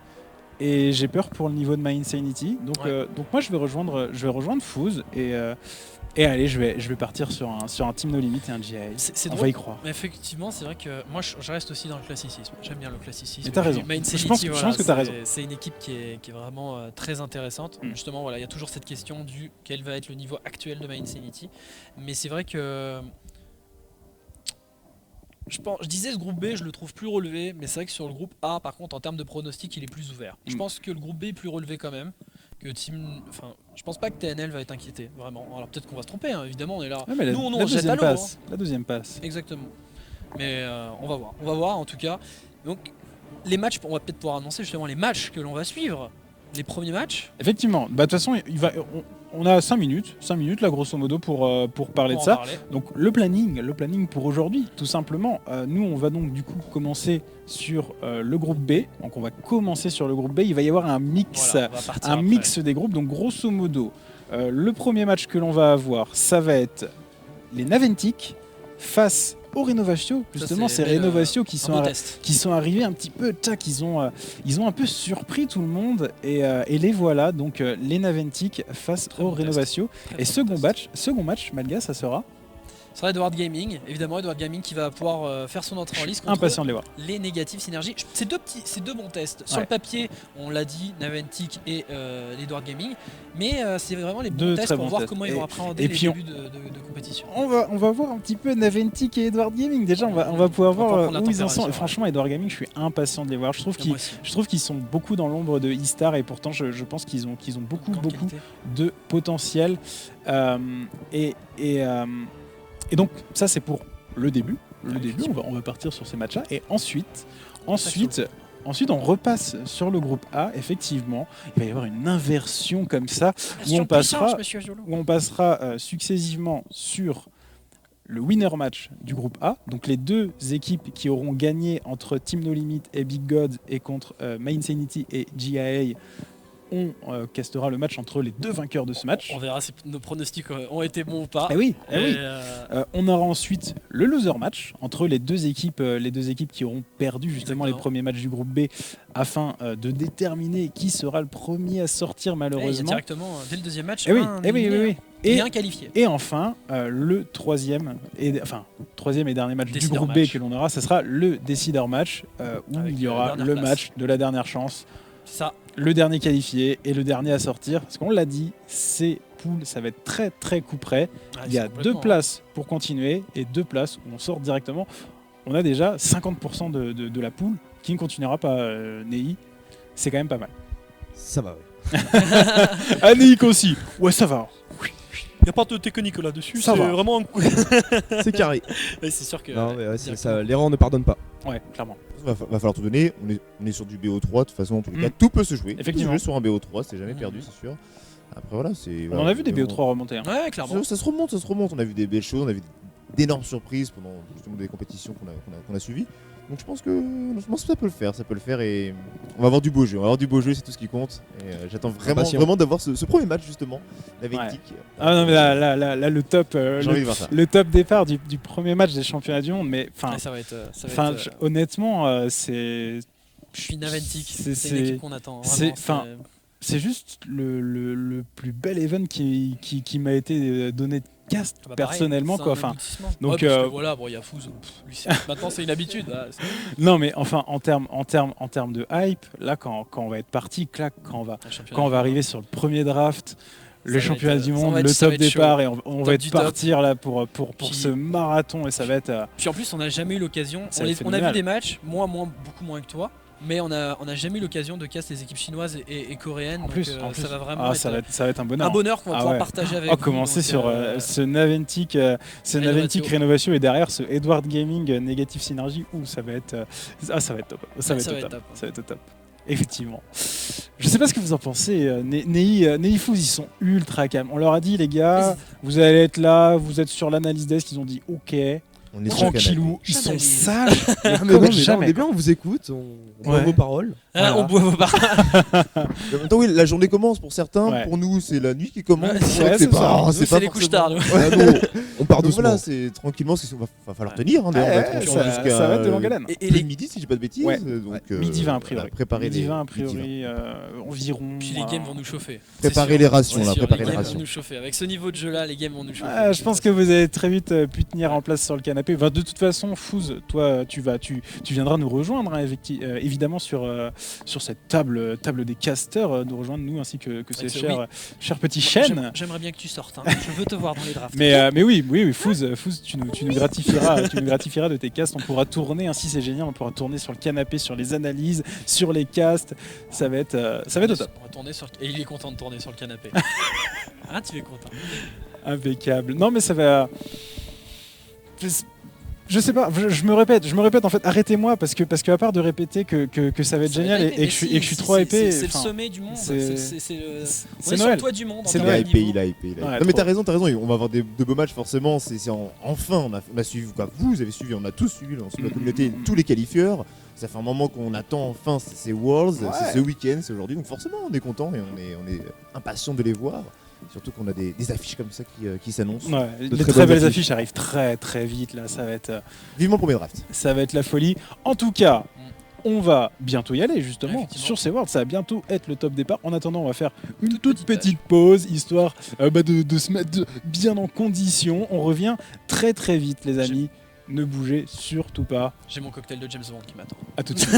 Et j'ai peur pour le niveau de My Insanity. Donc moi je vais rejoindre Fouz et allez, je vais partir sur un Team No Limit et un GI. C'est On drôle. va y croire. Mais effectivement, c'est vrai que moi je reste aussi dans le classicisme. J'aime bien le classicisme. Et t'as raison. My Insanity, Je pense que t'as raison. C'est une équipe qui est vraiment très intéressante. Justement, voilà, il y a toujours cette question du quel va être le niveau actuel de My Insanity. Mais c'est vrai que je disais ce groupe B, je le trouve plus relevé, mais c'est vrai que sur le groupe A, par contre, en termes de pronostic, il est plus ouvert. Je pense que le groupe B est plus relevé quand même. Je pense pas que TNL va être inquiété, vraiment. Alors peut-être qu'on va se tromper, hein, évidemment, on est là. Ouais, mais nous, on jette à l'eau. La deuxième passe. Exactement. Mais on va voir en tout cas. Donc les matchs, on va peut-être pouvoir annoncer justement les matchs que l'on va suivre. Les premiers matchs. Effectivement, de toute façon, on a 5 minutes là grosso modo pour parler de ça. Donc le planning pour aujourd'hui, tout simplement. Nous, on va donc du coup commencer sur le groupe B. Donc on va commencer sur le groupe B. Il va y avoir un mix, mix des groupes. Donc grosso modo, le premier match que l'on va avoir, ça va être les Naventic face au Renovatio. Justement, c'est Renovatio qui sont arrivés un petit peu, ils ont un peu surpris tout le monde et les voilà, donc les Naventic face au Renovatio. Et second match, Malga, ça sera Ça sera Edward Gaming, évidemment Edward Gaming qui va pouvoir faire son entrée en liste contre impatient de les voir. Les négatifs Synergie. C'est deux bons tests. Sur le papier, on l'a dit, Naventic et Edward Gaming, mais c'est vraiment les bons tests pour voir comment ils vont appréhender les débuts de compétition. On va voir un petit peu Naventic et Edward Gaming. Déjà, on va pouvoir voir où ils en sont. Franchement, Edward Gaming, je suis impatient de les voir. Je trouve qu'ils sont beaucoup dans l'ombre de E-Star et pourtant, je pense qu'ils ont beaucoup de potentiel. Et donc ça c'est pour le début. On va partir sur ces matchs-là. Et ensuite on repasse sur le groupe A. Effectivement, il va y avoir une inversion comme ça où on passera successivement sur le winner match du groupe A. Donc les deux équipes qui auront gagné entre Team No Limit et Big God et contre My Insanity et GIA on castera le match entre les deux vainqueurs de ce match. On verra si nos pronostics ont été bons ou pas. Eh oui, eh oui. Euh, On aura ensuite le loser match entre les deux équipes qui auront perdu justement les Exactement. premiers matchs du groupe B afin de déterminer qui sera le premier à sortir il y a malheureusement. directement, dès le deuxième match, Eh oui, un eh oui, éliminé, oui, oui. et un qualifié. Et enfin, le troisième et dernier match du Décideur groupe B match. que l'on aura, ce sera le décideur match où Avec il y la aura dernière le place. match de la dernière chance, Ça, le dernier qualifié et le dernier à sortir. Parce qu'on l'a dit, ces poules, ça va être très très coup près. Il y a 2 places pour continuer et 2 places où on sort directement. On a déjà 50% de la poule qui ne continuera pas, Nei. C'est quand même pas mal. Ça va, ouais. Ah, Neik aussi. Ouais, ça va. il n'y a pas de technique là-dessus, Ça c'est va. vraiment C'est carré. Ouais, c'est sûr que. Non, mais ouais, c'est directement. ça, l'erreur ne pardonne pas. Ouais, clairement. Va falloir tout donner. On est sur du BO3 de toute façon. En tous les cas, Mm. tout peut se jouer. Effectivement. Tout peut se jouer sur un BO3, c'est jamais Mm. perdu, c'est sûr. Après voilà, c'est. On en a vu des BO3 remonter. Hein. Ouais, clairement. Ça se remonte, ça se remonte. On a vu des belles choses, on a vu d'énormes surprises pendant justement des compétitions qu'on a suivies. Donc je pense que ça peut le faire et on va avoir du beau jeu. C'est tout ce qui compte. Et j'attends Impatient. vraiment d'avoir ce premier match justement avec Ouais. Dick. Ah non, mais là le top, J'ai envie de voir ça. le top départ du premier match des championnats du monde. Mais Ouais, ça va être. honnêtement, c'est Je suis Naventic. c'est- C'est une équipe qu'on attend. c'est- Vraiment, enfin, c'est juste le plus bel event qui m'a été donné de cast Ah bah pareil, personnellement c'est quoi. un Enfin, aboutissement. donc, Ouais, parce que euh, voilà, bon, il y a Fouz. Lui, maintenant, c'est une habitude. Là, non mais enfin en termes de hype, là quand on va être parti, clac, quand on va arriver sur le premier draft. Le va championnat être- du ça monde, va être- le ça va top être chaud. départ, et on va Top être du top. partir là pour Puis- ce marathon et ça va être. Puis en plus, on n'a jamais eu l'occasion. Ça va être On a vu phénoménal. des matchs, moi, beaucoup moins que toi. Mais on a jamais eu l'occasion de cast les équipes chinoises et coréennes. En donc, plus, ça va vraiment ça va être un un bonheur. bonheur qu'on va Ah pouvoir ouais. partager avec Oh, vous. commencer donc, sur ce Naventic Rénovation et derrière ce Edward Gaming Negative Synergy. Ça va être ça va être top. Ça va être top. Ça va être top. Effectivement. Je sais pas ce que vous en pensez. Nei Fouz, ils sont ultra calmes. On leur a dit, les gars, vous allez être là, vous êtes sur l'analyse desk. Ils ont dit, ok, On est sur le tranquillou. Ils Jamais. sont sages. Mais Comme non, mais là, on jamais. est bien, on vous écoute, on voit Ouais. vos paroles. Ah, Voilà. on boit vos barres. En même temps, oui, la journée commence pour certains. Ouais. Pour nous, c'est la nuit qui commence. Ouais, C'est vrai que c'est ça. Nous, c'est c'est les couches tard. nous. Ouais, non. On part Donc doucement. voilà, c'est tranquillement, va falloir tenir. Hein, d'ailleurs, on va être ça va être de longue haleine. Et plus les de midi, si j'ai pas de bêtises. Ouais. Donc, Midi 20 a priori. voilà, préparer Midi les 20 a midi 20. priori environ. Puis les games vont nous chauffer. Préparer C'est sûr. les rations, C'est là, sûr, préparer les les games rations. vont nous chauffer. Avec ce niveau de jeu là, les games vont nous chauffer. Je pense que vous avez très vite pu tenir en place sur le canapé. Enfin, de toute façon, Fouz, toi, tu viendras nous rejoindre hein, évidemment sur cette table des casters, nous rejoindre nous ainsi que ces Oui. chers petits chênes. J'aimerais bien que tu sortes. Hein. Je veux te voir dans les drafts. Mais oui, Fouz, tu nous gratifieras de tes casts. On pourra tourner, ainsi c'est génial, on pourra tourner sur le canapé, sur les analyses, sur les casts. Ça va être au top. On va tourner sur... Et il est content de tourner sur le canapé. Ah, tu es content. Impeccable. Non, mais ça va. Je sais pas, je me répète en fait, arrêtez-moi parce que à part de répéter que ça va être génial et que je suis trop épais. C'est le sommet du monde. c'est- C'est C'est on est sur Noël. le toit du monde. en C'est termes Il a de hypé, niveau. il a hypé. Ouais, Non mais trop. t'as raison, on va avoir de beaux matchs forcément. Enfin, on a suivi quoi. Vous avez suivi, on a tous suivi dans la communauté tous les qualifieurs. Ça fait un moment qu'on attend enfin ces Worlds, Ouais. c'est ce week-end, c'est aujourd'hui. Donc forcément, on est content et on est impatient de les voir. Surtout qu'on a des affiches comme ça qui s'annoncent. Ouais, De les très très bonnes belles affiches. affiches arrivent très très vite là, ça va être Vivement pour mes drafts. la folie. En tout cas, on va bientôt y aller justement Effectivement. sur ces Worlds, ça va bientôt être le top départ. En attendant, on va faire une toute petite pause histoire de se mettre bien en condition. On revient très très vite les amis. Ne bougez surtout pas. J'ai mon cocktail de James Bond qui m'attend. À tout de suite.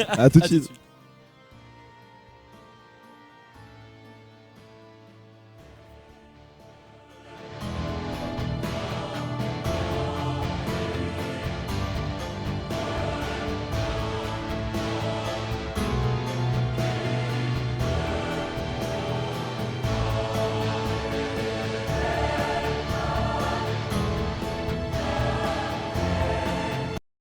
À tout de À suite.